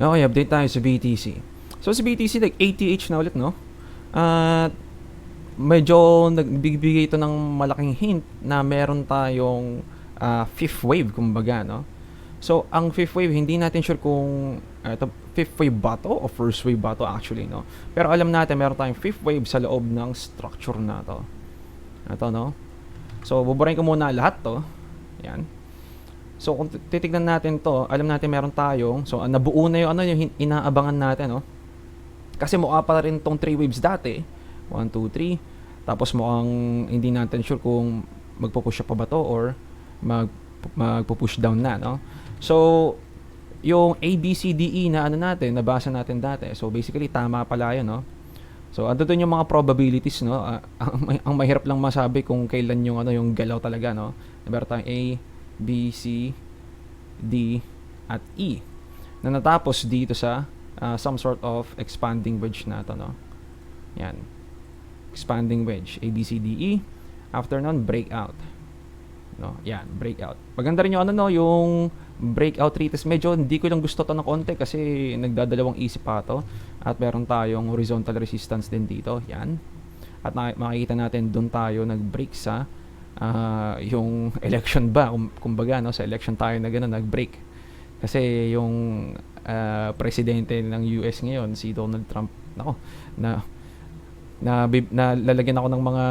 Okay, update tayo sa BTC. So sa BTC, like 80H na ulit, no? At medyo nagbibigay ito ng malaking hint na meron tayong fifth wave, kumbaga, no? So, ang fifth wave, hindi natin sure kung ito, fifth wave ba to o first wave ba to actually, no? Pero alam natin, meron tayong fifth wave sa loob ng structure na to. Ito, no? So, buburahin ko muna lahat to. Yan. So, kung titignan natin to, alam natin meron tayong, so, nabuo na yung, inaabangan natin, no? Kasi mukha pa rin tong 3 waves dati. 1, 2, 3. Tapos mukhang hindi natin sure kung magpo-push up pa ba to or magpo-push down na, no? So, yung ABCDE na natin, nabasa natin dati. So, basically, tama pala yun, no? So, ando dun yung mga probabilities, no? Ang mahirap lang masabi kung kailan yung, yung galaw talaga, no? Meron tayong A, B, C, D, at E na natapos dito sa some sort of expanding wedge na to, no? Yan. Expanding wedge. A, B, C, D, E. After nun, breakout. No? Yan, breakout. Maganda rin yung yung breakout retest. Medyo hindi ko lang gusto to ng konti kasi nagdadalawang isip pa to. At meron tayong horizontal resistance din dito. Yan. At makikita natin doon tayo nag-break sa yung election ba, kumbaga, no? Sa election tayo na gano'n, nag-break. Kasi yung presidente ng US ngayon, si Donald Trump, nako, na lalagyan ako ng mga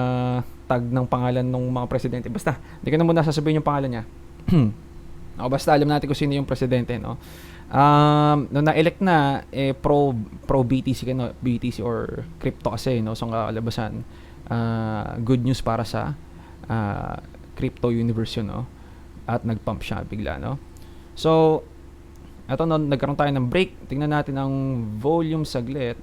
tag ng pangalan ng mga presidente. Basta, hindi ko na muna sasabihin yung pangalan niya. Basta alam natin kung sino yung presidente, no? Nung na-elect na, pro BTC, no? BTC or crypto kasi, no? So, ang kalabasan, good news para sa crypto universe yun, no? At nag-pump siya bigla, no? So, eto, no, nagkaroon tayo ng break. Tingnan natin ang volume saglit.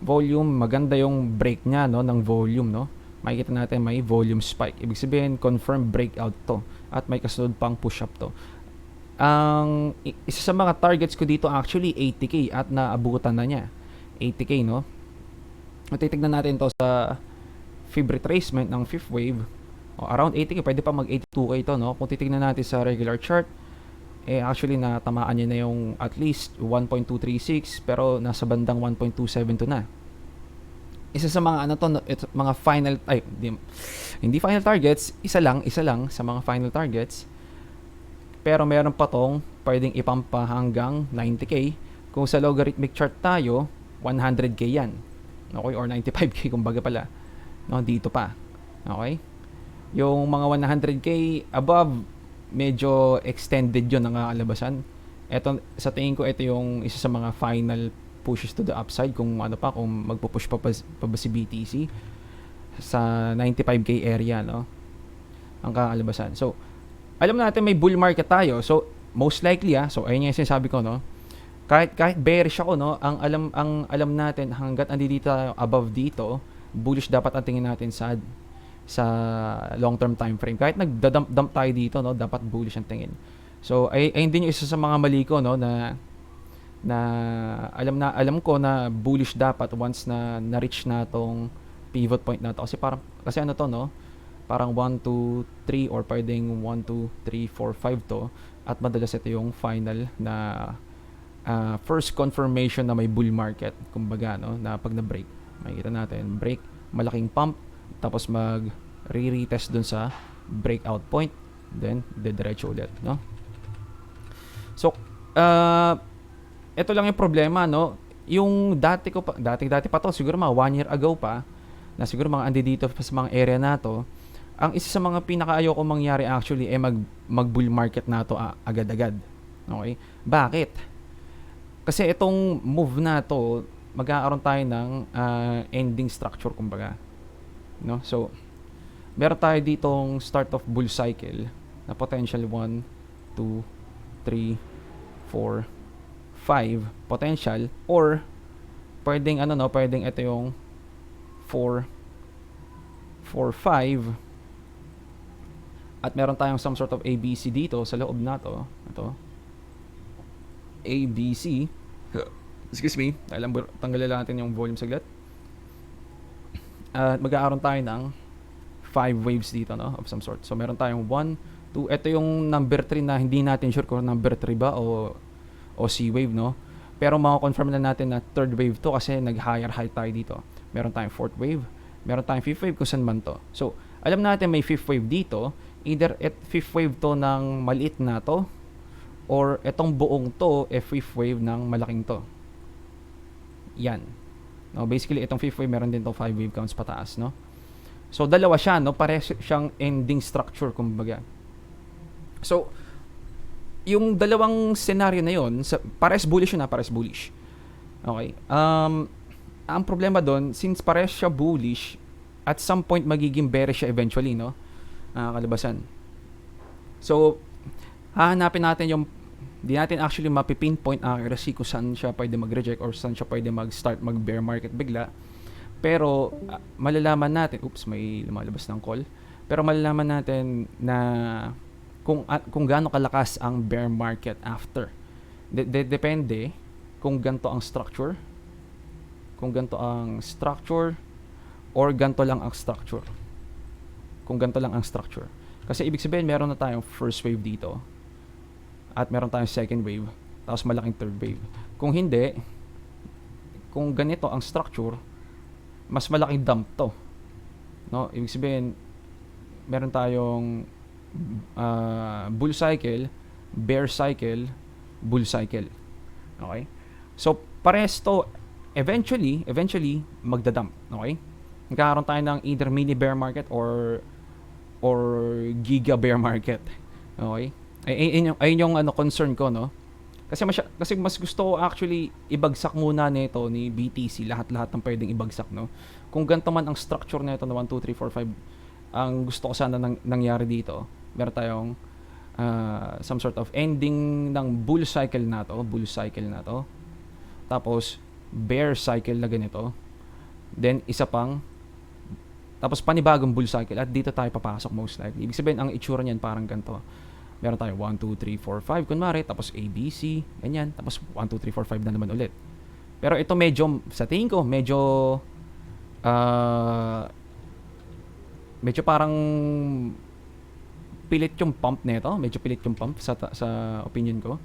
Volume, maganda yung break niya, no, ng volume, no? Makikita natin may volume spike. Ibig sabihin, confirm breakout to. At may kasunod pang push-up to. Ang isa sa mga targets ko dito actually 80k at naabutan na niya. 80k, no? At titignan natin to sa fib retracement ng fifth wave. Around 80k, pwede pa mag 82k to, no? Kung titignan natin sa regular chart, actually natamaan niya na yung at least 1.236 pero nasa bandang 1.272 na. Isa sa mga mga final hindi final targets, isa lang sa mga final targets. Pero meron pa tong pwedeng ipampa hanggang 90k. Kung sa logarithmic chart tayo, 100k yan. Okay, or 95k kumbaga pala. No, dito pa. Okay? Yung mga 100k above, medyo extended yun ang kalabasan. Ito, sa tingin ko, ito yung isa sa mga final pushes to the upside kung kung magpo-push pa ba si BTC sa 95k area, no? Ang kakalabasan. So, alam natin may bull market tayo. So, most likely, so ayun yung sinasabi ko, no? Kahit bearish ako, no? Ang alam natin hangga't andito tayo above dito, bullish dapat ang tingin natin sa long-term time frame. Kahit nagdadump tayo dito, no, dapat bullish ang tingin. So, ayun din yung isa sa mga mali ko, no, na alam ko na bullish dapat once na na-reach na tong pivot point na to. Kasi ano to, no? Parang 1, 2, 3 or pwedeng 1, 2, 3, 4, 5 to. At madalas ito yung final na first confirmation na may bull market. Kumbaga, no, na pag na-break. Makikita natin, break, malaking pump, tapos retest dun sa breakout point, then diretso ulit, no? So, ito lang yung problema, no? Yung dati pa to, siguro mga 1 year ago pa, na siguro mga andi dito pa sa mga area na to, ang isa sa mga pinaka-ayoko mangyari actually mag bull market na to agad-agad. Okay? Bakit? Kasi itong move na to, magkakaroon tayo ng ending structure, kumbaga. No? So, meron tayo ditong start of bull cycle na potential 1, 2, 3, 4, 5 potential, or pwedeng pwedeng ito yung 4, 5 at meron tayong some sort of ABC dito sa loob na to. Ito. ABC. Excuse me. Tanggalin natin yung volume saglit. Mag-aaron tayo ng 5 waves dito, no, of some sort. So meron tayong 1, 2, ito yung number 3 na hindi natin sure kung number 3 ba o C wave, no. Pero mako-confirm na natin na third wave to kasi nag-higher high tayo dito. Meron tayong fourth wave, meron tayong fifth wave kung saan man to. So, alam natin may fifth wave dito, either fifth wave to ng maliit na to, or etong buong to, fifth wave ng malaking to. Yan. No, basically, itong fifth wave, meron din to 5 wave counts pataas, no? So, dalawa siya, no? Pares siyang ending structure, kumbaga. So, yung dalawang scenario na yun, pares bullish yun, pares bullish. Okay. Ang problema doon, since pares siya bullish, at some point magiging bearish siya eventually, no? Kalabasan. So, hahanapin natin yung, di natin actually mapipinpoint accuracy kung saan siya pwede mag-reject or saan siya pwede mag-start mag-bear market bigla. Pero, malalaman natin, may lumalabas ng call. Pero malalaman natin na kung gaano kalakas ang bear market after. Depende kung ganito ang structure. Kung ganito ang structure or ganito lang ang structure. Kung ganito lang ang structure. Kasi ibig sabihin meron na tayong first wave dito at meron tayong second wave tapos malaking third wave. Kung hindi, kung ganito ang structure, mas malaking dump to. No? Ibig sabihin meron tayong bull cycle, bear cycle, bull cycle. Okay? So, pares to eventually magdadump. Okay? Nagkakaroon tayo ng either mini bear market or giga bear market. Okay? Ayun yung concern ko, no? Kasi mas gusto ko actually ibagsak muna nito ni BTC lahat-lahat ng pwedeng ibagsak, no? Kung ganito man ang structure nito na 1 2 3 4 5, ang gusto ko sana nangyari dito, meron tayong some sort of ending ng bull cycle na to. Tapos bear cycle na ganito. Then isa pang tapos panibagong bull cycle at dito tayo papasok most likely. Ibig sabihin ang itsura niyan parang ganito. Meron tayo 1 2 3 4 5 kunwari, tapos ABC, ganyan, tapos 1 2 3 4 5 na naman ulit. Pero ito medyo sa tingin ko medyo parang pilit yung pump nito, sa opinion ko.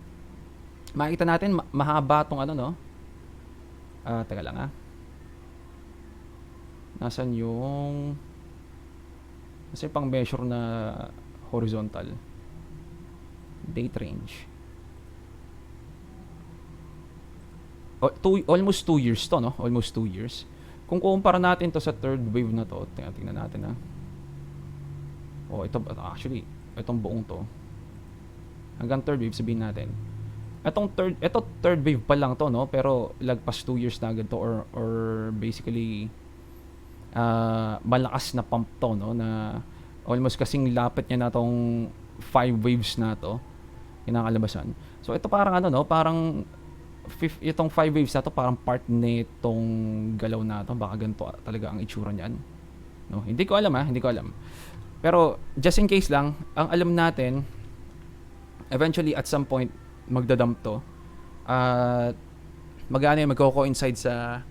Makita natin mahaba tong no. Teka lang Nasaan yung pang measure na horizontal date range? Almost 2 years to, no? Almost 2 years. Kung kumpara natin to sa third wave na to, tingnan natin ito actually, itong buong to. Hanggang third wave sabihin natin. Ito third wave pa lang to, no? Pero lagpas 2 years na agad to or basically malakas na pump to, no? Na almost kasing lapit niya na tong 5 waves na to kinakalabasan. So ito parang parang itong 5 waves na to parang part nitong galaw na to. Baka ganito talaga ang itsura niyan, no? Hindi ko alam. Pero just in case lang, ang alam natin eventually at some point magdadump to at magko-coincide sa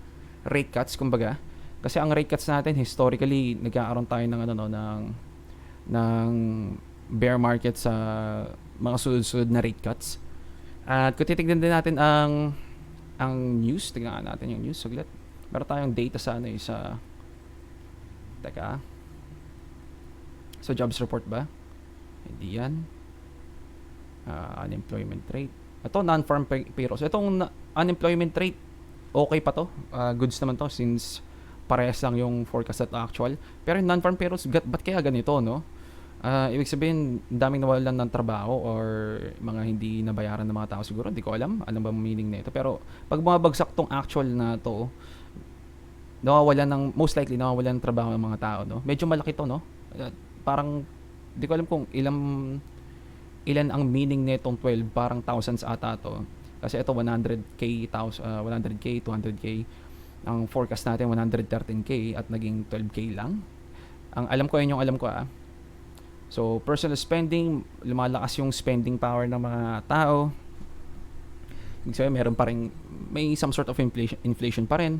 rate cuts, kumbaga. Kasi ang rate cuts natin historically nagkakaroon tayo ng bear market sa mga sunod-sunod na rate cuts. At kung titignan din natin ang news, tingnan natin yung news saglit. Meron tayong data sa sa jobs report ba? Hindi yan. Unemployment rate. Ito non-farm payrolls. Itong unemployment rate okay pa to. Goods naman to since parehas lang yung forecast at actual. Pero yung non-farm payrolls, ba't kaya ganito, no? Ibig sabihin, daming nawalan ng trabaho or mga hindi nabayaran ng mga tao siguro. Hindi ko alam. Ano ba meaning nito? Pero pag bumabagsak tong actual na to, most likely nawawalan ng trabaho ng mga tao, no? Medyo malaki to, no? Parang, hindi ko alam kung ilan ang meaning nitong 12. Parang thousands ata to. Kasi ito 100k, 200k. Ang forecast natin 113k at naging 12k lang. Ang alam ko So, personal spending, lumalakas yung spending power ng mga tao. Ibig sabihin, meron pa rin, may some sort of inflation pa rin.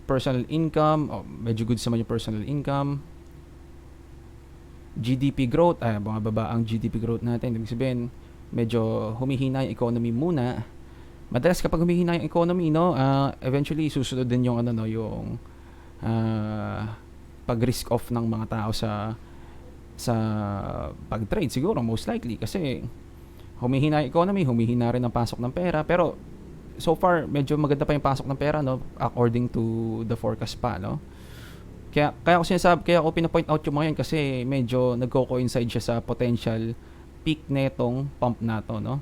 Personal income, medyo good naman yung personal income. GDP growth, bumababa ang GDP growth natin. Ibig sabihin, medyo humihina yung economy muna. Madalas kapag humihina yung economy, no, eventually susunod din yung ano, no, yung pag-risk off ng mga tao sa pag-trade siguro, most likely, kasi humihina yung economy, humihina rin ang pasok ng pera. Pero so far medyo maganda pa yung pasok ng pera, no, according to the forecast pa, no. Kaya ako pina-point out yung mga yan kasi medyo nagko-coincide siya sa potential peak netong pump na to, no.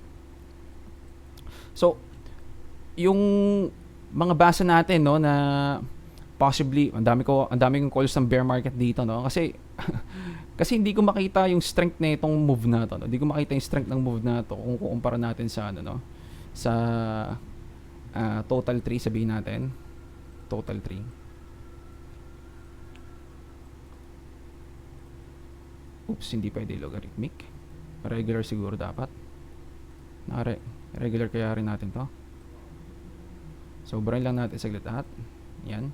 So yung mga basa natin, no, na possibly ang dami kong calls ng bear market dito, no, kasi kasi hindi ko makita yung strength na itong move na to, no? Hindi ko makita yung strength ng move na to kung kukumpara natin sa ano, no, sa total 3, sabihin natin total 3. Oops, hindi pwede logarithmic, regular siguro dapat. Regular kaya rin natin to. Sobrahin lang natin saglit lahat. Yan.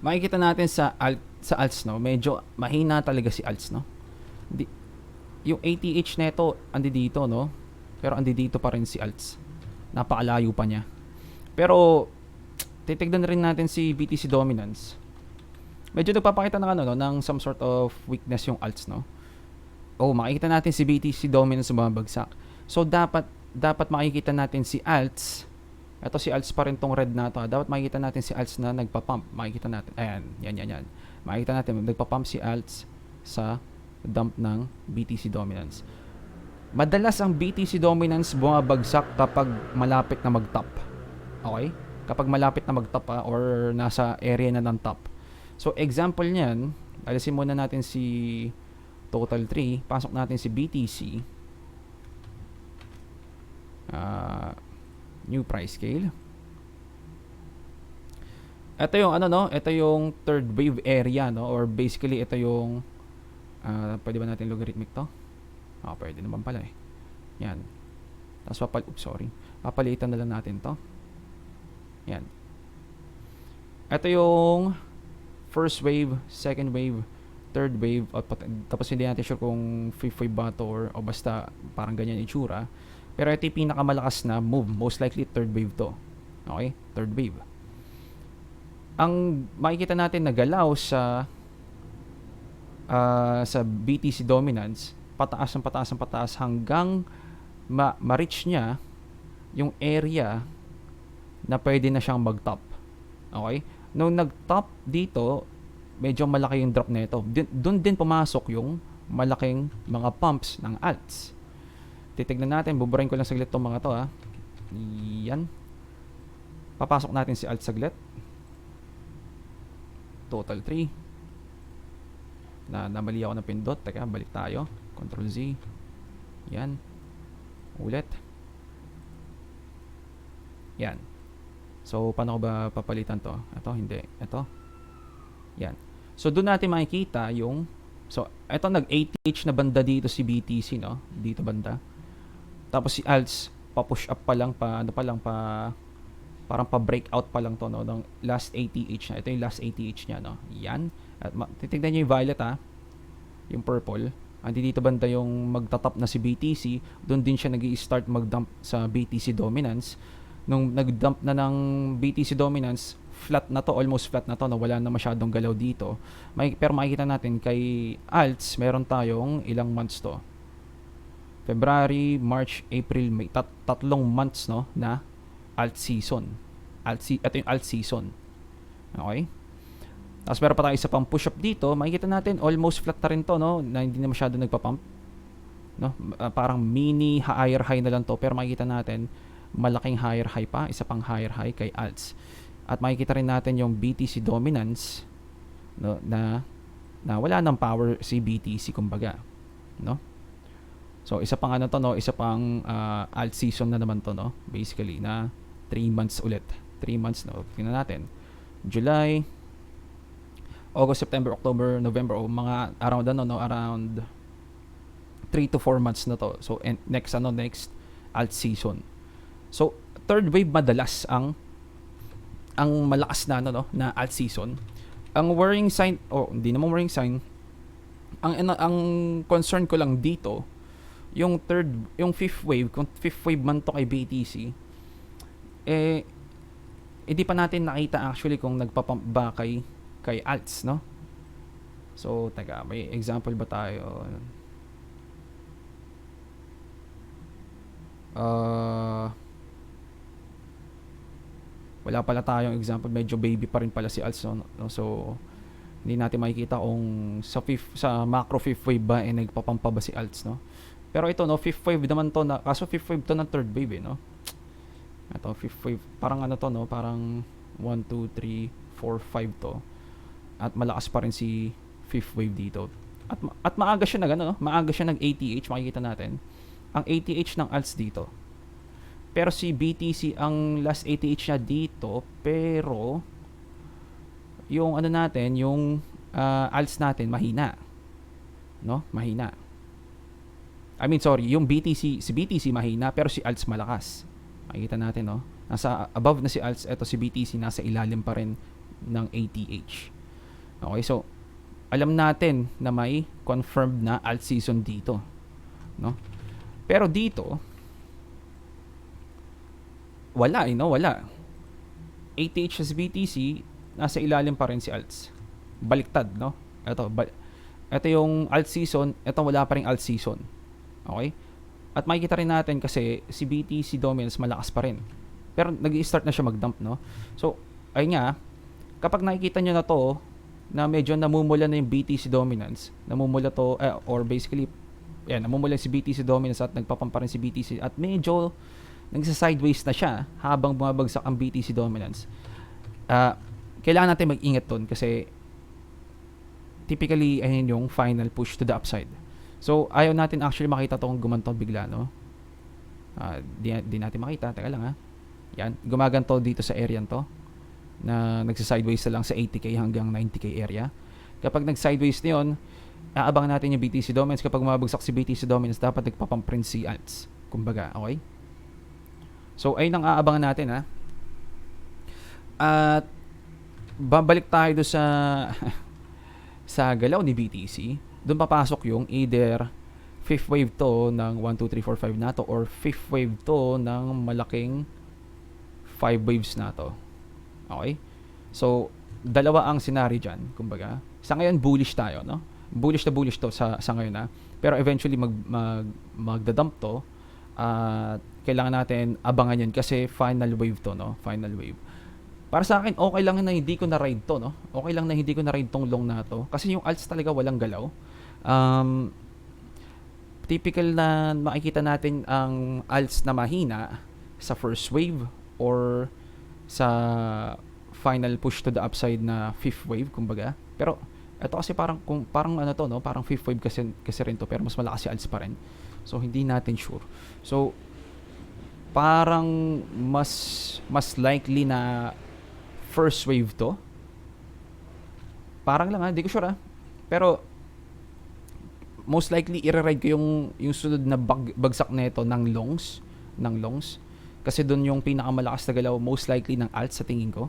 Makikita natin sa alts, no, medyo mahina talaga si alts, no. Yung ATH neto andi dito, no, pero andi dito pa rin si alts. Napakalayo pa niya. Pero titignan rin natin si BTC dominance. Medyo nagpapakita ng ano, no, ng some sort of weakness yung alts, no. Makikita natin si BTC dominance bumabagsak. So dapat makikita natin si alts. Ito si alts pa rin tong red na to. Dapat makikita natin si alts na nagpa-pump. Makikita natin. Ayan. Yan. Makikita natin nagpa-pump si alts sa dump ng BTC dominance. Madalas ang BTC dominance bumabagsak kapag malapit na mag-top. Okay? Kapag malapit na mag-top or nasa area na ng top. So example niyan, alisin muna natin si total 3. Pasok natin si BTC. New price scale. Ito yung ano, no, ito yung third wave area, no, or basically ito yung pwede ba natin logarithmic to? Pwede naman pala eh. Yan. Tapos papalitan na lang natin to. Yan. Ito yung first wave, second wave, third wave, tapos hindi natin sure kung fifth wave ba to or basta parang ganyan itsura. Pero ito yung pinakamalakas na move. Most likely, third wave to. Okay? Third wave. Ang makikita natin na galaw sa BTC dominance, pataas hanggang ma-reach niya yung area na pwede na siyang mag-top. Okay? Nung nag-top dito, medyo malaki yung drop nito. Doon din pumasok yung malaking mga pumps ng alts. Titignan natin, buburahin ko lang saglit itong mga to, Yan. Papasok natin si alt saglit. Total 3. Namali ako ng pindot. Teka, balik tayo. Control Z. Yan. Ulit. Yan. So, paano ko ba papalitan to? Ito, hindi. Ito. Yan. So, doon natin makikita yung ito nag-ATH na banda dito si BTC, no? Dito banda. Tapos si alts pa-push up pa lang, parang pa-breakout pa lang to, no, ng last ATH na. Ito yung last ATH niya, no. Yan. At titignan niyo yung violet, yung purple. Andi dito banda yung magtatop na si BTC. Doon din siya nag-i-start mag-dump sa BTC dominance. Nung nag-dump na ng BTC dominance, flat na to, almost flat na to, no, wala na masyadong galaw dito. Pero makikita natin kay alts, meron tayong ilang months to. February, March, April, May. Tatlong months, no, na alt season. Ito yung alt season. Okay? Tapos meron pa tayo isa pang push up dito. Makikita natin almost flat na rin to, no, na hindi na masyado nagpa-pump. No? Parang mini higher high na lang to, pero makikita natin malaking higher high pa, isa pang higher high kay alts. At makikita rin natin yung BTC dominance, no, na wala nang power si BTC kumbaga, no? So isa pang ano to, no, isa pang alt season na naman to, no, basically na 3 months ulit. 3 months, no. Tingnan natin. July, August, September, October, November, mga around around 3 to 4 months na to. So next alt season. So third wave madalas ang malakas na na alt season. Ang worrying sign, hindi naman worrying sign. Ang concern ko lang dito, yung fifth wave, kung fifth wave man to kay BTC, eh, hindi pa natin nakita actually kung nagpapump ba kay alts, no? So, taga, may example ba tayo? Uh, wala pala tayong example. Medyo baby pa rin pala si alts, no? So, hindi natin makikita kung sa macro fifth wave ba nagpapampa ba si alts, no? Pero ito, no, fifth wave naman to, kaso fifth wave to ng third wave, no? Ito, fifth wave, parang ano to, no? Parang 1, 2, 3, 4, 5 to. At malakas pa rin si fifth wave dito. At maaga siya no? Maaga siya ATH, makikita natin. Ang ATH ng alts dito. Pero si BTC, ang last ATH niya dito, pero yung ano natin, yung alts natin, mahina. No? Mahina. I mean, sorry, yung si BTC mahina, pero si alts malakas. Makikita natin, no? Nasa above na si alts, eto si BTC, nasa ilalim pa rin ng ATH. Okay, so, alam natin na may confirmed na alt season dito. No? Pero dito, wala, no? Wala. ATH sa BTC, nasa ilalim pa rin si alts. Baliktad, no? Ito yung alt season, ito wala pa rin alt season. Okay? At makikita rin natin kasi si BTC dominance malakas pa rin. Pero nag-i-start na siya mag-dump, no? So, ayun nga, kapag nakikita nyo na to, na medyo namumula na yung BTC dominance, namumula to, or basically, namumula si BTC dominance at nagpapampa rin si BTC at medyo nagsa-sideways na siya habang bumabagsak ang BTC dominance. Kailangan natin mag-ingat doon kasi typically, ayun yung final push to the upside. So, ayaw natin actually makita to kung gumanto bigla, no? Di natin makita. Teka lang, ha? Yan. Gumaganto dito sa area to na nagsa-sideways na lang sa 80k hanggang 90k area. Kapag nag-sideways na yun, aabangan natin yung BTC dominance. Kapag mabagsak si BTC dominance, dapat nagpapamprint si alts. Kumbaga, okay? So, ayun ang aabangan natin, ha? At babalik tayo sa sa galaw ni BTC. Doon papasok yung either fifth wave to ng 1, 2, 3, 4, 5 na to or fifth wave to ng malaking 5 waves na to. Okay? So, dalawa ang scenario dyan, kumbaga. Sa ngayon, bullish tayo, no? Bullish to sa ngayon, na. Pero eventually, magdadump to. Kailangan natin abangan yun kasi final wave to, no? Final wave. Para sa akin, okay lang na hindi ko na-ride to, no? Okay lang na hindi ko na-ride tong long na to. Kasi yung alts talaga walang galaw. Typical na makikita natin ang alts na mahina sa first wave or sa final push to the upside na fifth wave, kumbaga. Pero ito kasi parang ano to, no? Parang fifth wave kasi rin to, pero mas malakas si alts pa rin. So hindi natin sure. So parang mas likely na first wave to. Parang lang, hindi ko sure, pero most likely i-ride ko yung sunod na bagsak nito ng longs kasi doon yung pinakamalakas na galaw most likely ng alts sa tingin ko.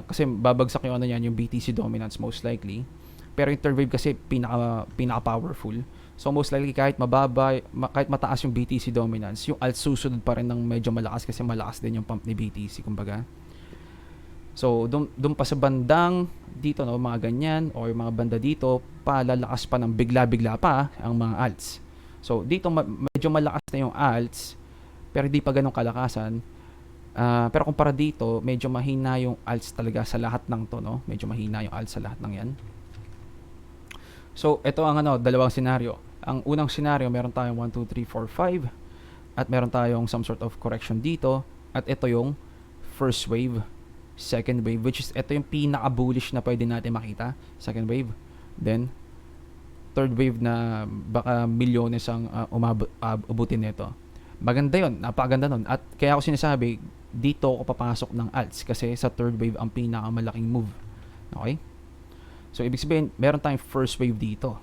Kasi babagsak yung ano yan, yung BTC dominance most likely. Pero yung third wave kasi pinaka powerful. So most likely kahit mababa, kahit mataas yung BTC dominance, yung alts susunod pa rin ng medyo malakas kasi malakas din yung pump ni BTC, kumbaga. So, doon pa sa bandang dito, no, mga ganyan, o yung mga banda dito, palalakas pa ng bigla-bigla pa ang mga alts. So, dito medyo malakas na yung alts, pero di pa ganun kalakasan. Pero kumpara dito, medyo mahina yung alts talaga sa lahat ng to, no? Medyo mahina yung alts sa lahat ng yan. So, ito ang dalawang scenario. Ang unang scenario, meron tayong 1, 2, 3, 4, 5, at meron tayong some sort of correction dito, at ito yung first wave, second wave, which is ito yung pinaka-bullish na pwede natin makita, second wave. Then third wave na baka milyones ang ubutin nito. Maganda yun, napakaganda nun. At kaya ako sinasabi, dito ako papasok ng alts kasi sa third wave ang pinakamalaking move. Okay? So ibig sabihin, meron tayong first wave dito.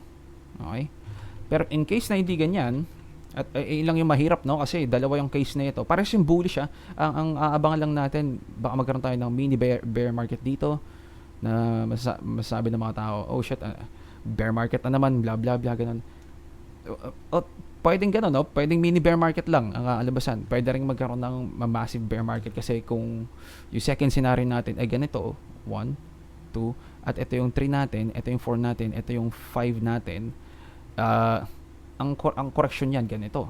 Okay? Pero in case na hindi ganyan, at ilang yung mahirap, no? Kasi dalawa yung case na ito. Parang yung bullish, ang aabangan lang natin, baka magkaroon tayo ng mini bear market dito na masasabi ng mga tao, oh shit, bear market na naman, blah blah blah, ganun. Pwedeng gano'n, no? Pwedeng mini bear market lang ang alabasan. Pwede rin magkaroon ng massive bear market kasi kung yung second scenario natin ay ganito, 1, 2, at ito yung 3 natin, ito yung 4 natin, ito yung 5 natin, ang correction yan ganito.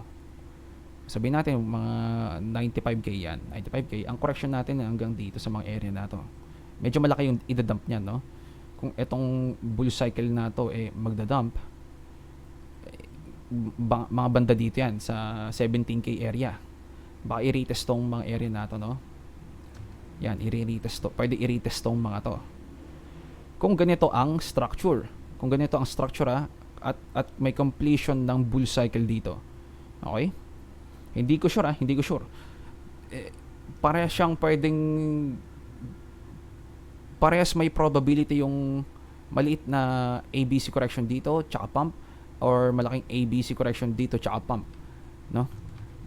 Sabihin natin mga 95k yan, 95k. Ang correction natin hanggang dito sa mga area na to. Medyo malaki yung idadump niyan, no? Kung itong bull cycle na to magdadump, mga banda dito yan sa 17k area. Baka i-retest tong mga area na to, no? Yan, i-retest to. Pwede i-retest tong mga to. Kung ganito ang structure. Kung ganito ang structure at may completion ng bull cycle dito. Okay? Hindi ko sure hindi ko sure. Parehas siyang parehas may probability yung maliit na ABC correction dito tsaka pump, or malaking ABC correction dito tsaka pump, no?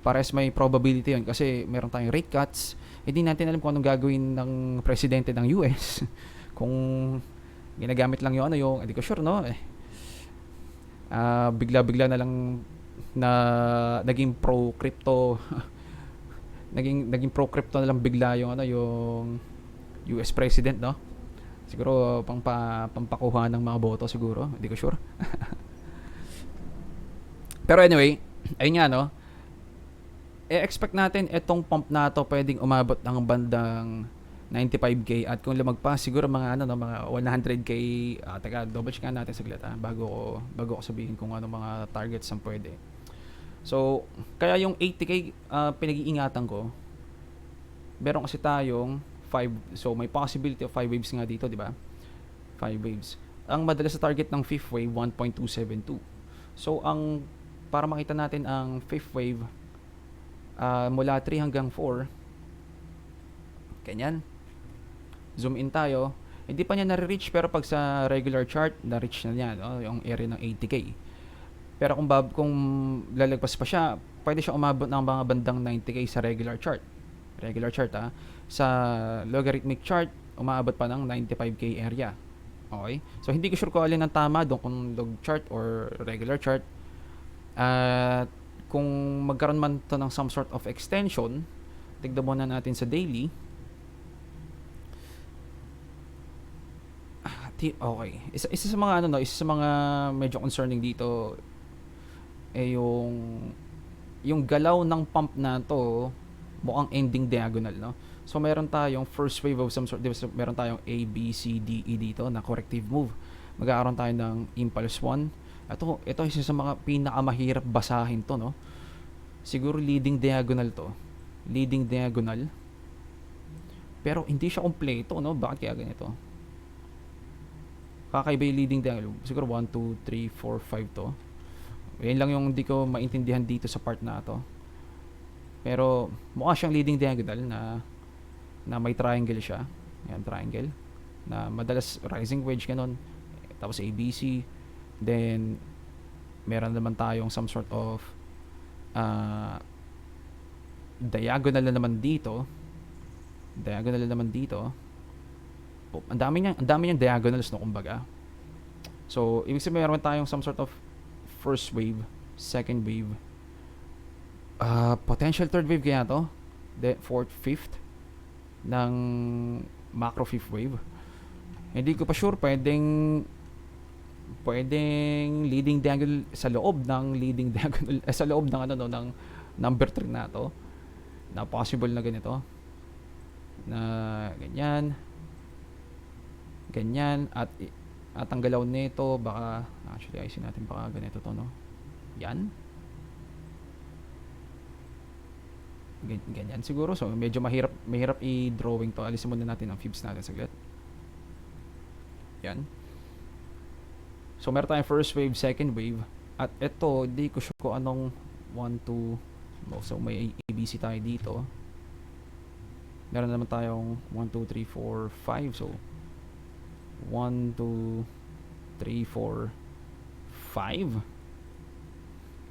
Parehas may probability yun kasi meron tayong rate cuts. Hindi natin alam kung anong gagawin ng presidente ng US. Kung ginagamit lang yung hindi ko sure, no? Bigla-bigla na lang na naging pro crypto naging pro crypto na lang bigla yung US president, no? Siguro pampakuha ng mga boto siguro, hindi ko sure. Pero anyway, ayun nga, no? Expect natin itong pump na to pwedeng umabot ng bandang 95k, at kung lumagpas siguro mga mga 100k. Teka, double check natin saglit bago ko sabihin kung ano mga targets ang pwede. So, kaya yung 80k pinag-iingatan ko. Meron kasi tayong 5, so may possibility of 5 waves nga dito, di ba? 5 waves. Ang madalas sa target ng 5th wave 1.272. So, para makita natin ang 5th wave mula 3 hanggang 4, ganyan. Zoom in tayo. Hindi pa niya na-reach, pero pag sa regular chart, na-reach na niya, no? Yung area ng 80k. Pero kung lalagpas pa siya, pwede siya umabot ng mga bandang 90k sa regular chart. Regular chart, Sa logarithmic chart, umaabot pa ng 95k area. Okay? So, hindi ko sure kung alin ang tama doon, kung log chart or regular chart. At kung magkaroon man to ng some sort of extension, tignan muna natin sa daily. Okay. Isa sa mga isa sa mga medyo concerning dito yung galaw ng pump na to mukhang ending diagonal, no? So meron tayong first wave of some sort, meron tayong A, B, C, D, E dito na corrective move. Magkakaroon tayo ng impulse 1. Ito isa sa mga pinakamahirap basahin to, no? Siguro leading diagonal to. Leading diagonal. Pero hindi siya kompleto, no? Bakit kaya ganito? Kakaiba yung leading diagonal. Siguro 1, 2, 3, 4, 5 to. Yan lang yung hindi ko maintindihan dito sa part na to. Pero mukha siyang leading diagonal na may triangle siya. Yan, triangle. Na madalas rising wedge ganun. Tapos ABC. Then meron naman tayong some sort of diagonal na naman dito. Diagonal na naman dito. Ang dami niyang diagonals, no, kumbaga. So, ibig sabihin meron tayong some sort of first wave, second wave, potential third wave kaya to, the fourth, fifth ng macro fifth wave. Hindi ko pa sure, pwedeng leading diagonal sa loob ng leading diagonal sa loob ng ng number 3 na to, na possible na ganito, na ganyan at ang galaw nito baka actually ayusin natin, baka ganito to, no? Yan, ganyan siguro. So medyo mahirap i-drawing to. Alisin muna natin ang fibs natin saglit. Yan. So meron tayong first wave, second wave, at ito di ko sure kung anong 1, 2. So may ABC tayo dito. Meron naman tayong 1, 2, 3, 4, 5. So 1, 2, 3, 4, 5.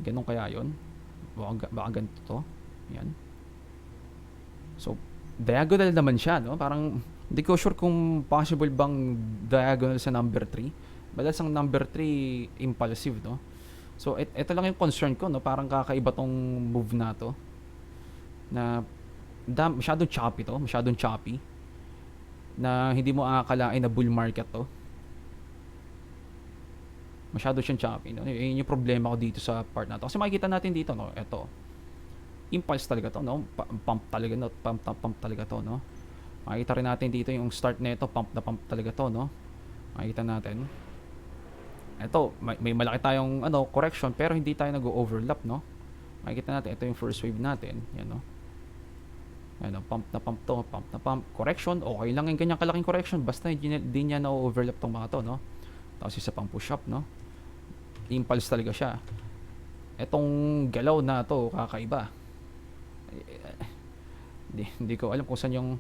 Ganun kaya yun? Baka ganito to. Yan. So diagonal naman siya, no? Parang hindi ko sure kung possible bang diagonal sa number 3. Madalas ang number 3 impulsive, no? So ito lang yung concern ko, no, parang kakaiba tong move na to, na masyadong choppy to, masyadong choppy, na hindi mo aakalain na bull market to. Masyado siyang choppy, no. Yun yung problema ko dito sa part na to. Kasi makikita natin dito, no, ito, impulse talaga to, no, pump talaga, no, pump talaga to, no. Makikita rin natin dito yung start nito, pump na pump talaga to, no. Makikita natin. Ito, may malaki tayong correction pero hindi tayo nag-overlap, no. Makikita natin ito yung first wave natin, yan, no. Ano, pump na pump to, pump na pump, correction, okay lang yung ganyang kalaking correction basta hindi niya na-overlap tong mga to, no. Tapos isa pang push up, no. Impulse talaga siya. Etong galaw na to, kakaiba. Hindi ko alam kung saan yung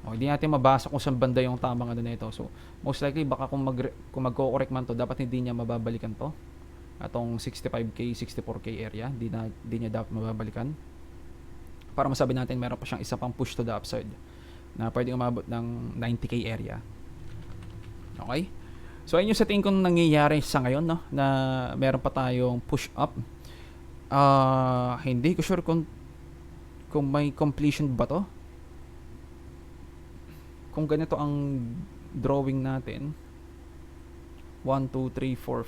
hindi natin mabasa kung saan banda yung tamang na ito. So, most likely baka kung magko-correct man to, dapat hindi niya mababalikan to. Atong 65k, 64k area, hindi niya dapat mababalikan. Para masabi natin meron pa siyang isa pang push to the upside na pwedeng umabot ng 90k area. Okay? So, ayun yung sa tingin kong nangyayari sa ngayon, no? Na meron pa tayong push up. Hindi ko sure kung may completion ba to. Kung ganito ang drawing natin, 1, 2, 3, 4,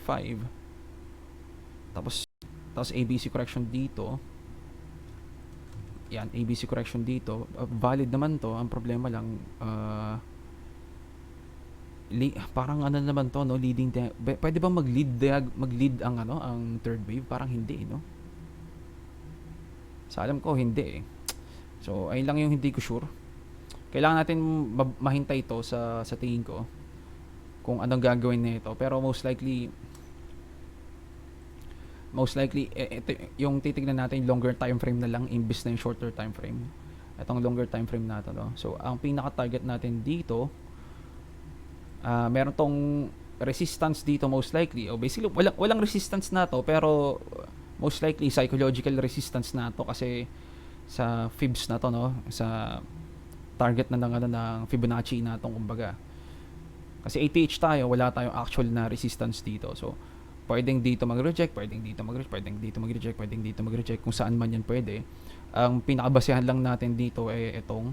5. Tapos ABC correction dito. Yan, ABC correction dito. Valid naman to. Ang problema lang, parang naman to, no, leading pwede ba mag-lead ang third wave? Parang hindi, no. Sa alam ko hindi eh. So ayun lang yung hindi ko sure. Kailangan natin mahintay ito sa tingin ko kung anong gagawin nito, pero most likely ito, yung titignan natin longer time frame na lang imbis na yung shorter time frame. Itong longer time frame natin, no. So ang pinaka target natin dito, meron tong resistance dito most likely, basically walang resistance na to, pero most likely psychological resistance na to kasi sa fibs na to, no, sa target na ng Fibonacci na tong kumbaga. Kasi ATH tayo, wala tayong actual na resistance dito. So pwedeng dito mag-reject, pwedeng dito mag-reject, pwedeng dito mag-reject, pwedeng dito mag-reject, kung saan man yan pwede. Ang pinakabasehan lang natin dito ay itong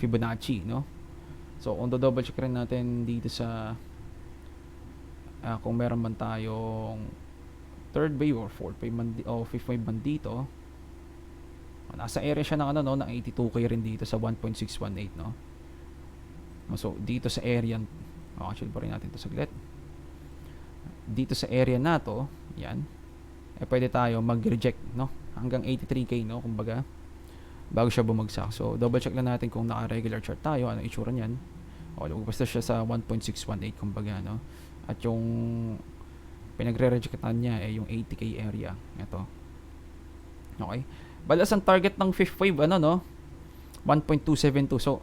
Fibonacci, no. So kung double check rin natin dito sa kung meron man tayong third wave or fourth wave man o fifth wave man dito, nasa area siya ng ng 82k rin dito sa 1.618, no. So dito sa area, actually pa rin natin to saglit. Dito sa area na to, yan, pwede tayo mag-reject, no, hanggang 83k, no, kumbaga, bago siya bumagsak. So double check lang natin kung naka-regular chart tayo, ano itsura niyan. Basta siya sa 1.618 kumbaga, no. At yung pinagre-rejectan niya yung 80k area. Ito. Okay. Balas ang target ng fifth wave 1.272. So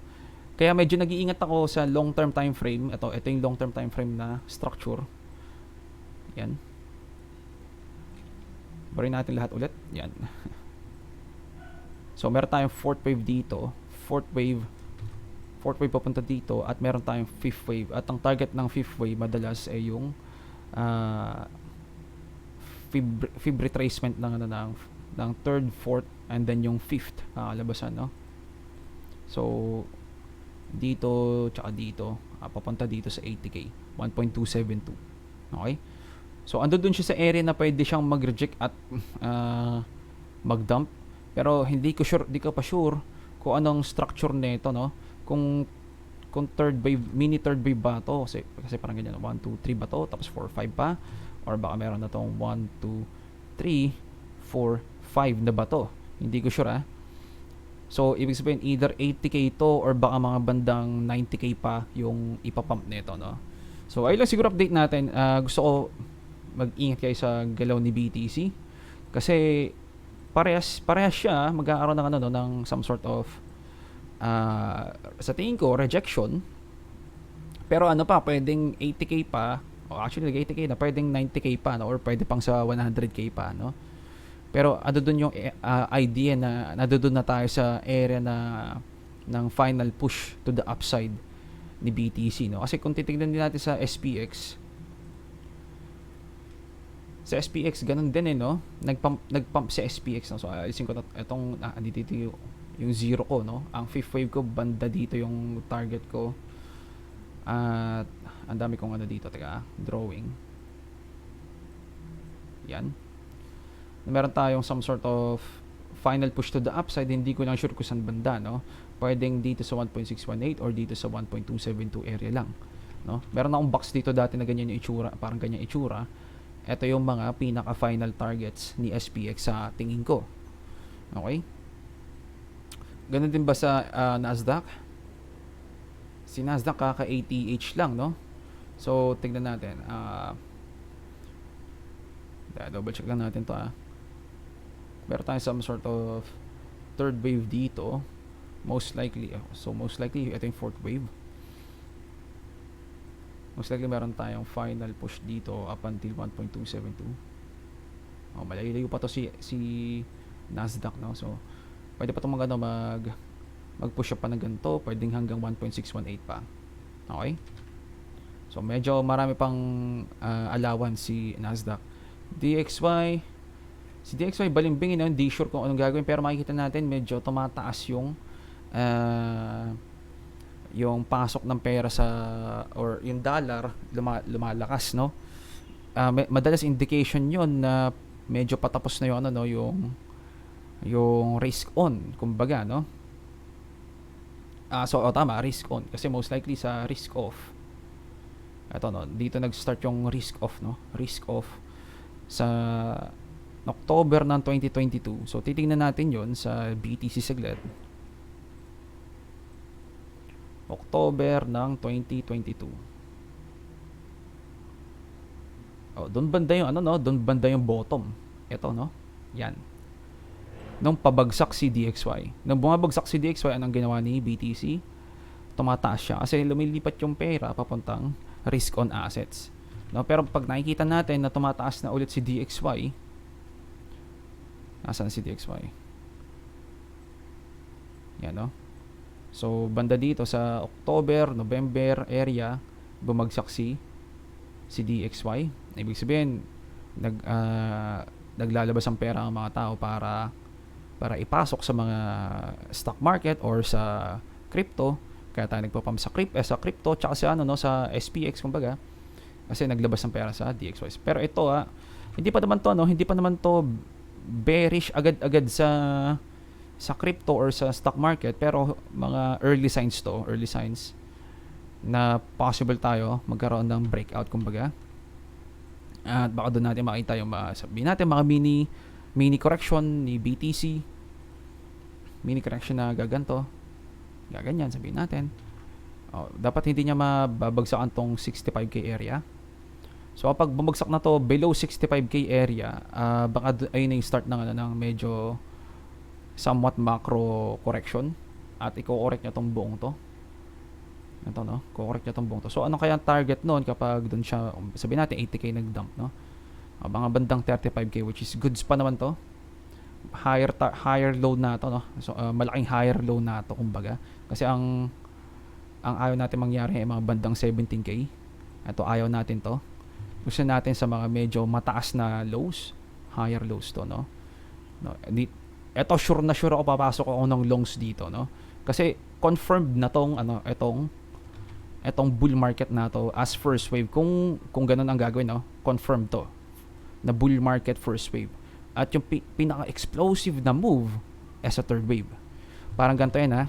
kaya medyo nag-iingat ako sa long-term time frame. Ito yung long-term time frame na structure. Yan. Barin natin lahat ulit. Yan. So meron tayong fourth wave dito, fourth wave papunta dito, at meron tayong fifth wave. At ang target ng fifth wave madalas ay yung fib retracement ng third, fourth, and then yung fifth labasan, no. So dito tsaka dito, papunta dito sa 80k, 1.272. Okay? So ando dun siya sa area na pwede siyang mag-reject at mag-dump. Pero hindi ko pa sure kung anong structure nito, no. Kung third wave, mini third wave ba to? Kasi parang ganyan, 1, 2, 3 ba to? Tapos 4, 5 pa? Or baka meron na tong 1, 2, 3, 4, 5 na ba to? Hindi ko sure, So ibig sabihin either 80k to or baka mga bandang 90k pa yung ipapump nito, no. So ayun lang siguro update natin. Gusto ko mag-ingat kayo sa galaw ni BTC kasi parehas siya magkakaroon ng ng some sort of sa tingin ko rejection, pero pwedeng 80k pa, o actually 80k na, pwedeng 90k pa, no, or pwede pang sa 100k pa, no. Pero doon yung idea na doon na tayo sa area na ng final push to the upside ni BTC, no. Kasi kung titignan din natin sa SPX, Sa SPX ganun din no. Nagpump si SPX no. So alisin ko itong dito yung zero ko no. Ang fifth wave ko banda dito yung target ko. At ang dami kong dito, drawing. Yan. Meron tayong some sort of final push to the upside, hindi ko lang sure kung saan banda, no? Pwedeng dito sa 1.618 or dito sa 1.272 area lang, no? Meron akong box dito dati na ganyan yung itsura, parang ganyan itsura. Ito yung mga pinaka final targets ni SPX sa tingin ko. Okay? Ganun din ba sa Nasdaq? Si Nasdaq kaka ATH lang, no? So tignan natin. Double check lang natin to meron tayo some sort of third wave dito, most likely ito yung fourth wave. Most likely meron tayong final push dito up until 1.272. Malayo pa to si Nasdaq, no? So pwede pa itong mag-push up pa ng ganito, pwedeng hanggang 1.618 pa. Okay, so medyo marami pang allowance si Nasdaq. Si DXY balimbingin, hindi sure kung anong gagawin, pero makikita natin medyo tumataas yung pasok ng pera or yung dollar lumalakas, no? Madalas indication yon na medyo patapos na yung risk on, kumbaga, no? Tama, risk on kasi most likely sa risk off. Ito, no, dito nag-start yung risk off, no? Risk off sa October ng 2022. So titingnan natin yon sa BTC saglit. October ng 2022. Doon banda yung doon banda yung bottom. Ito, no? Yan. Nung pabagsak si DXY. Nung bumabagsak si DXY, anong ginawa ni BTC? Tumataas siya kasi lumilipat yung pera papuntang risk on assets. No, pero pag nakikita natin na tumataas na ulit si DXY, nasaan si DXY? Yan, no? So banda dito sa October, November area, bumagsak si DXY. Ibig sabihin naglalabas ang pera ng mga tao para ipasok sa mga stock market or sa crypto. Kaya tayo nagpapump sa crypto tsaka sa sa SPX, kumbaga, kasi naglabas ng pera sa DXY. Pero ito hindi pa naman to bearish agad-agad sa crypto or sa stock market, pero mga early signs na possible tayo magkaroon ng breakout, kumbaga. At baka doon natin makita yung sabihin natin mga mini correction ni BTC, mini correction na gaganto, gaganyan sabihin natin. Dapat hindi niya mababagsakan tong 65k area. So kapag bumagsak na to below 65k area, baka ayun na yung start ng medyo somewhat macro correction, at i-correct niya tong buong to. Ito, no? Correct niya tong buong to. So ano kaya ang target noon kapag doon siya, sabihin natin 80k nag-dump, no? Mga bandang 35k, which is goods pa naman to. Higher low na to, no? So malaking higher low na to, kumbaga. Kasi ang ayaw natin mangyari ay mga bandang 17k. Ito, ayaw natin to. Gusto natin sa mga medyo mataas na lows, higher lows to, no? Ito sure ako papasok ako ng longs dito, no? Kasi confirmed na tong etong bull market na to as first wave. Kung ganun ang gagawin, no? Confirmed to na bull market first wave. At yung pinaka-explosive na move as a third wave. Parang ganito yan,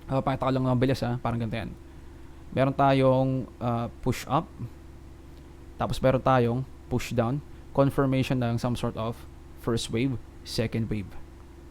pakita ko lang ng bilis, parang ganito yan. Meron tayong push up, tapos meron tayong push down, confirmation ng some sort of first wave, second wave.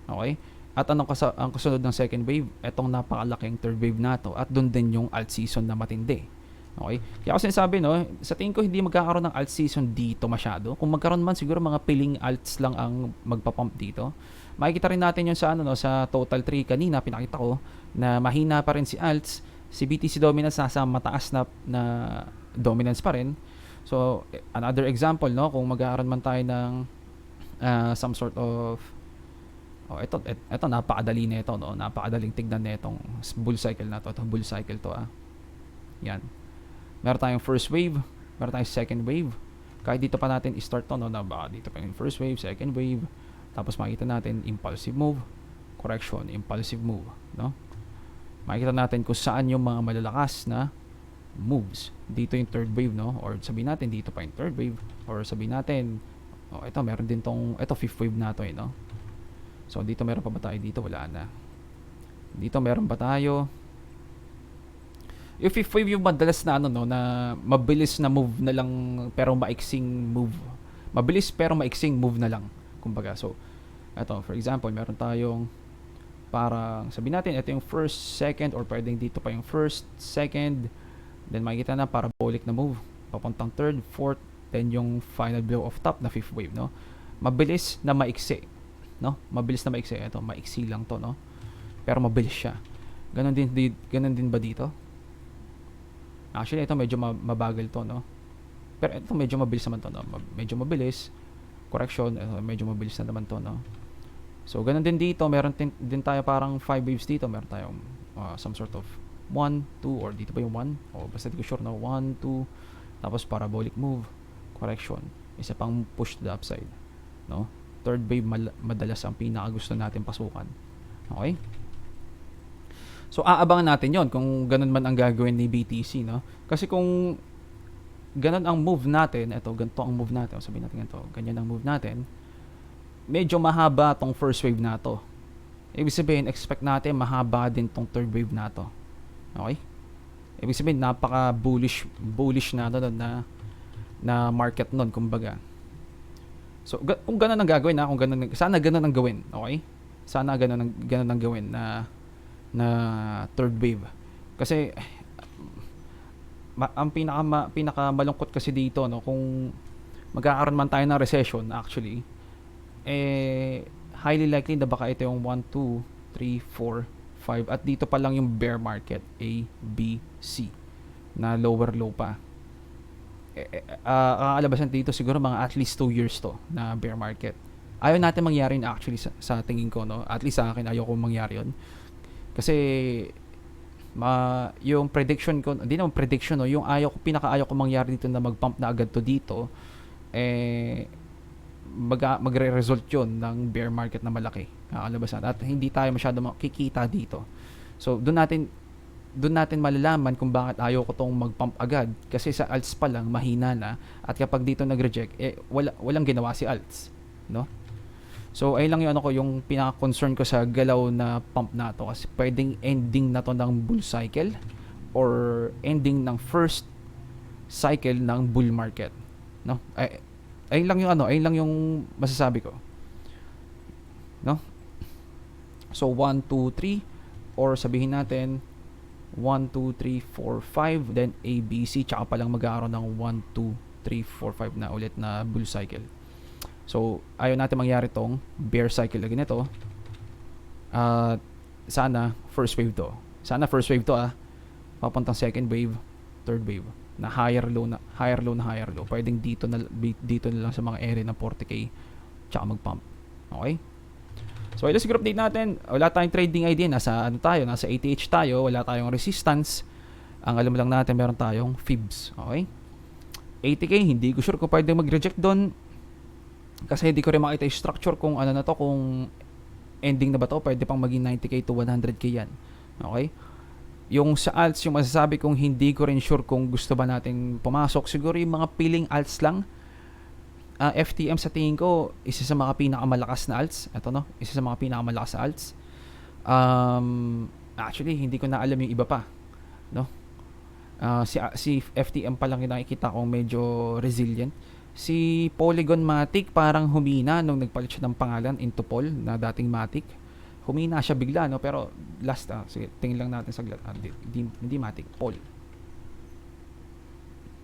Okay? At ang kasunod ng second wave, etong napakalaking third wave na to, at doon din yung alt season na matindi. Okay? Kaya ako sinasabi, no, sa tingin ko hindi magkakaroon ng alt season dito masyado. Kung magkaroon man, siguro mga piling alts lang ang magpapump dito. Makikita rin natin yun sa sa total 3 kanina, pinakita ko na mahina pa rin si alts. Si BTC dominance nasa mataas na dominance pa rin. So another example, no, kung magkakaroon man tayo ng some sort of ito napakadali nito, no, napakadaling tignan nitong bull cycle na to. Itong bull cycle to, yan. Meron tayong first wave, meron tayong second wave, Kahit dito pa natin i-start to, no, na baka dito pa yung first wave, second wave, tapos makita natin impulsive move, correction, impulsive move, no? Makikita natin kung saan yung mga malalakas na moves. Dito yung third wave, no? Or sabihin natin dito pa yung third wave, or sabihin natin ito meron din tong ito fifth wave na to, no? So dito meron pa ba tayo dito? Wala na. Dito meron pa tayo. Yung fifth wave yung madalas na no, na mabilis na move na lang pero maiksing move. Mabilis pero maiksing move na lang. Kumbaga, so ito, for example, meron tayong parang sabihin natin ito yung first, second, or pwedeng dito pa yung first, second, then makikita na parabolic na move papuntang third, fourth, then yung final blow of top na fifth wave, no? Mabilis na maiksi, no? Mabilis na maiksi. Ito, maiksi lang to, no? Pero mabilis siya. Ganon din ba dito? Actually, ito medyo mabagal to, no? Pero ito medyo mabilis naman to, no? Medyo mabilis. Correction, ito medyo mabilis na naman to, no? So, ganun din dito. Meron din tayo parang 5 waves dito. Meron tayong some sort of 1, 2, or dito ba yung 1? O, basta di ko sure na 1, 2, tapos parabolic move, correction. Isa pang push to the upside, no? Third wave madalas ang pinaka gusto natin pasukan. Okay? So, aabangan natin yon kung ganun man ang gagawin ni BTC, no? Kasi kung ganun ang move natin, eto, ganito ang move natin, sabihin natin ganito, ganyan ang move natin, medyo mahaba tong first wave na to. Ibig sabihin, expect natin mahaba din tong third wave na to. Okay? Ibig sabihin, napaka bullish na doon na market nun, kumbaga. So, kung ganun ang gagawin, sana ganun ang gawin, okay? Sana ganun ang gawin na third wave. Kasi ang pinaka malungkot kasi dito, no, kung magkakaroon man tayo ng recession actually, highly likely na baka ito yung 1, 2, 3, 4, 5 at dito pa lang yung bear market A, B, C na lower low pa. Kakalabasan dito siguro mga at least 2 years to na bear market. Ayaw natin mangyari yun actually sa tingin ko, no? At least sa akin ayaw ko mangyari yun. Kasi yung prediction ko, hindi naman prediction, no, yung pinaka-ayaw ko mangyari dito na mag-pump na agad to dito, magre-result yun ng bear market na malaki, kakalabasan, at hindi tayo masyado makikita dito. So doon natin malalaman kung bakit ayaw ko tong mag-pump agad, kasi sa alts pa lang mahina na, at kapag dito nag-reject, walang ginawa si alts, no? So, ayun lang yung pinaka-concern ko sa galaw na pump na to, kasi pwedeng ending na to ng bull cycle or ending ng first cycle ng bull market, no? Ayun lang yung masasabi ko, no? So, 1, 2, 3, or sabihin natin 1, 2, 3, 4, 5, then A, B, C, tsaka palang magkakaroon ng 1, 2, 3, 4, 5 na ulit na bull cycle. So, ayaw natin mangyari tong bear cycle lagi nito. Sana first wave to. Papuntang second wave, third wave na higher low. Pwedeng dito na lang sa mga area ng 40k tsaka mag-pump. Okay? So, ito siguro update natin. Wala tayong trading idea. Nasa ATH tayo. Wala tayong resistance. Ang alam lang natin, meron tayong fibs. Okay? 80k, hindi ko sure kung pwede mag-reject doon. Kasi hindi ko rin makita yung structure kung ano na to, kung ending na ba to, pwede pang maging 90k to 100k yan. Okay? Yung sa alts, yung masasabi kong hindi ko rin sure kung gusto ba natin pumasok, siguro yung mga piling alts lang. FTM sa tingin ko, isa sa mga pinakamalakas na alts. Ito, no? Isa sa mga pinakamalakas na alts. Actually, hindi ko na alam yung iba pa, no? Si FTM pa lang yung nakikita kong medyo resilient. Si Polygon Matic parang humina nung nagpalit siya ng pangalan into Pol na dating Matic. Humina siya bigla, no? Pero last, sige, tingin lang natin saglit. Hindi Matic, Pol.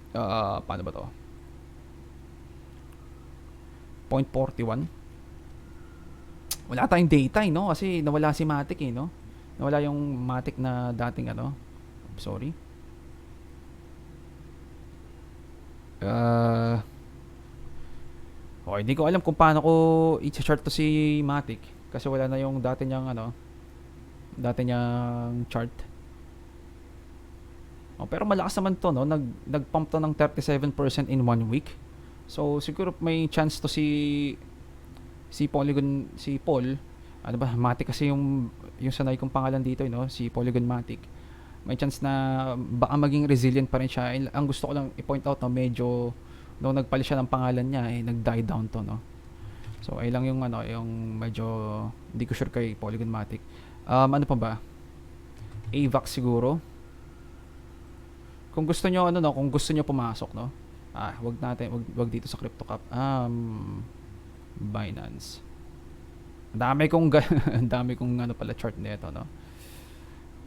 Paano ba to? 0.41. Wala tayong data, no? Kasi nawala si Matic, no? Nawala yung Matic na dating, sorry. Okay, hindi ko alam kung paano ko i-chart to si Matic kasi wala na yung dati niyang chart. Pero malakas naman to, no? Nag-pump to ng 37% in 1 week. So siguro may chance to si Polygon, si Paul, ano ba, Matic kasi yung sanay kong pangalan dito, no, si Polygon Matic. May chance na baka maging resilient pa rin siya. Ang gusto ko lang i-point out, no, medyo nung nagpalit siya ng pangalan niya, nag-die down to, no. So ay lang yung ano, yung medyo hindi ko sure kay Polygon Matic. Ano pa ba? AVAX siguro. Kung gusto niyo ano, no, kung gusto niyo pumasok, no. Wag natin, wag dito sa CryptoCap. Binance. Ang dami kong ang dami kong ano pala chart nito, no.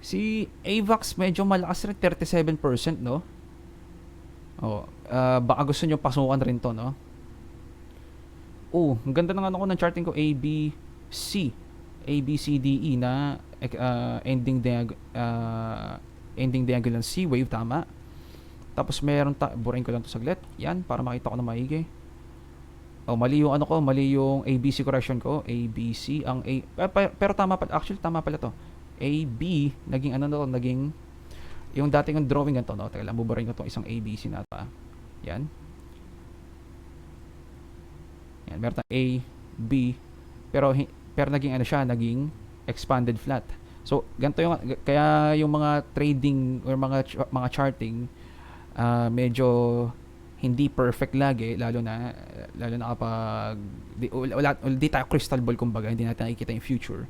Si AVAX medyo malakas rin, 37%, no. Baka gusto niyo pasukan rin to, no. Ang ganda ng ano ko ng charting ko, ABCDE na ending diagonal C wave, tama. Tapos meron burahin ko lang to saglit. Yan, para makita ko na maigi. Mali yung ano ko, mali yung ABC correction ko. ABC, ang A, pero tama pala, actually tama pala to. AB, naging ano to, naging, yung dating yung drawing ganito, no? Teka lang, buburahin ko tong isang ABC na to. Yan. Yan, meron tayong A, B, pero naging ano siya, naging expanded flat. So, ganito yung, kaya yung mga trading or mga charting, medyo hindi perfect lagi, lalo na kapag di tayo crystal ball, kumbaga hindi natin nakikita yung future.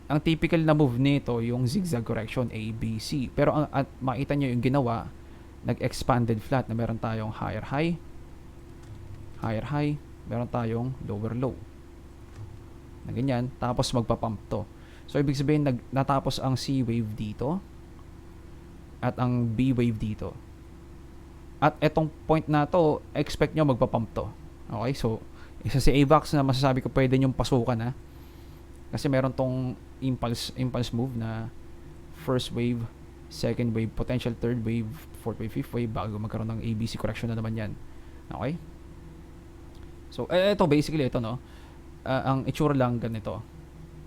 Ang typical na move nito yung zigzag correction, A, B, C, pero at makita nyo yung ginawa, nag-expanded flat na meron tayong higher high, meron tayong lower low na ganyan, tapos magpa-pump to. So ibig sabihin natapos ang C wave dito at ang B wave dito. At etong point na to, expect nyo magpa-pump to. Okay, so isa si AVAX na masasabi ko pwede nyong pasukan, ha. Kasi meron tong impulse move na first wave, second wave, potential third wave, fourth wave, fifth wave, bago magkaroon ng ABC correction na naman yan. Okay? So, ito basically, ito, no. Ang itsura lang ganito.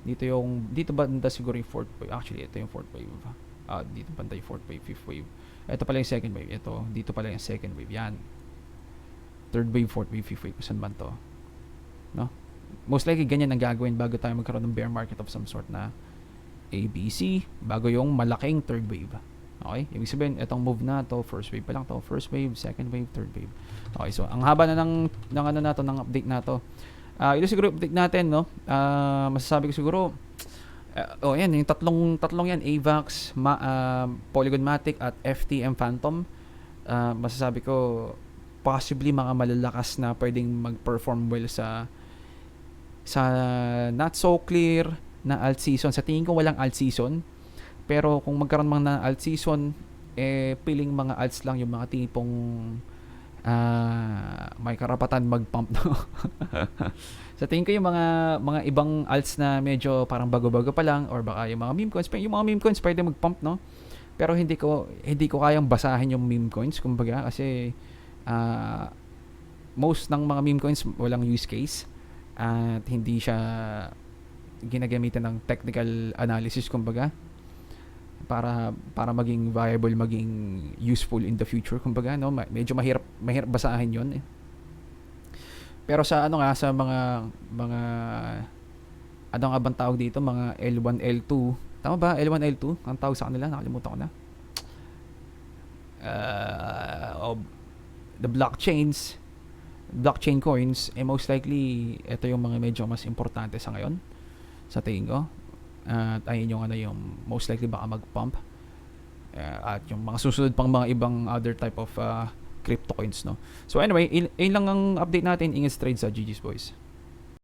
Dito banda siguro yung fourth wave. Actually, ito yung fourth wave. Dito banda yung fourth wave, fifth wave. Ito pala yung second wave. Dito pala yung second wave. Yan. Third wave, fourth wave, fifth wave. Saan ba to? No? Most likely, ganyan ang gagawin bago tayo magkaroon ng bear market of some sort na ABC, bago yung malaking third wave. Okay? Ibig sabihin, itong move na to, first wave pa lang to. First wave, second wave, third wave. Okay, so ang haba na ng ano na to, ng update na to. Ito siguro update natin, no? Masasabi ko siguro, yan, yung tatlong yan, AVAX, Polygon Matic at FTM Phantom. Masasabi ko, possibly mga malalakas na pwedeng mag-perform well sa not so clear na alt season. Sa tingin ko walang alt season, pero kung magkaroon man na alt season, piling mga alts lang yung mga tipong may karapatan mag-pump, no? Sa tingin ko yung mga ibang alts na medyo parang bago-bago pa lang, or baka yung mga meme coins pwede mag-pump, no? Pero hindi ko kayang basahin yung meme coins, kumbaga, kasi most ng mga meme coins walang use case at hindi siya ginagamitan ng technical analysis, kumbaga, para maging viable, maging useful in the future, kumbaga, no. Medyo mahirap basahin 'yon, Pero sa sa mga ano nga bang tawag dito, mga L1, L2, tama ba? L1, L2 ang tawag sa kanila, nakalimutan ko na. The blockchain coins, most likely ito yung mga medyo mas importante sa ngayon, sa tingin ko. At ayun yung yung most likely baka mag-pump. At yung mga susunod pang mga ibang other type of crypto coins, no. So anyway, yun lang ang update natin. Ingat trade sa GG's boys.